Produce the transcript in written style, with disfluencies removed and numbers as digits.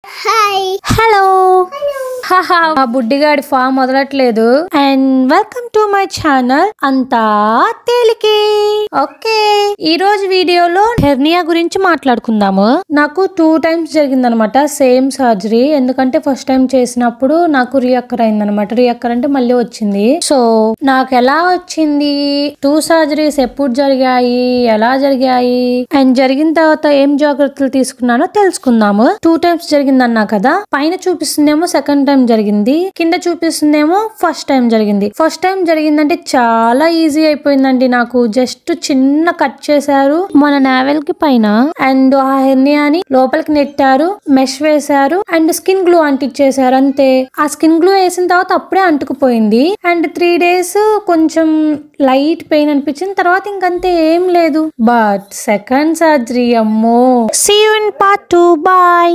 Hi hello హాహా మా బుడ్డిగాడి ఫామ్ వదలట్లేదు. And welcome to my channel అంతా తేలికే. ఓకే, ఈ రోజు వీడియోలో హెర్నియా గురించి మాట్లాడుకుందాము. నాకు 2 times జరిగిందనమాట సేమ్ సర్జరీ. ఎందుకంటే ఫస్ట్ టైం చేసినప్పుడు నాకు రీఅక్కర్ అయిందనమాట. రీఅక్కర్ అంటే మళ్ళీ వచ్చింది. సో నాకు ఎలా వచ్చింది, 2 surgeries ఎప్పుడు జరిగాయి, ఎలా జరిగాయి, అండ్ జరిగిన తర్వాత ఏం జాగ్రత్తలు తీసుకున్నానో తెలుసుకుందాము. 2 times జరిగిందన్నా కదా, పైన చూపిస్తుందేమో సెకండ్ టైం జరిగింది, కింద చూపిస్తుందేమో ఫస్ట్ టైం జరిగింది. ఫస్ట్ టైం జరిగిందంటే చాలా ఈజీ అయిపోయిందండి. నాకు జస్ట్ చిన్న కట్ చేశారు మన నావెల్ కి పైన, అండ్ ఆ హెర్నియాని లోపలికి నెట్టారు, మెష్ వేశారు, అండ్ స్కిన్ గ్లూ అంటించేశారు. అంతే. ఆ స్కిన్ గ్లూ వేసిన తర్వాత అప్పుడే అంటుకుపోయింది. అండ్ 3 days కొంచెం లైట్ పెయిన్ అనిపించింది. తర్వాత ఇంకంతే, ఏం లేదు. బట్ సెకండ్ సర్జరీ అమ్మో. See you in part 2. Bye.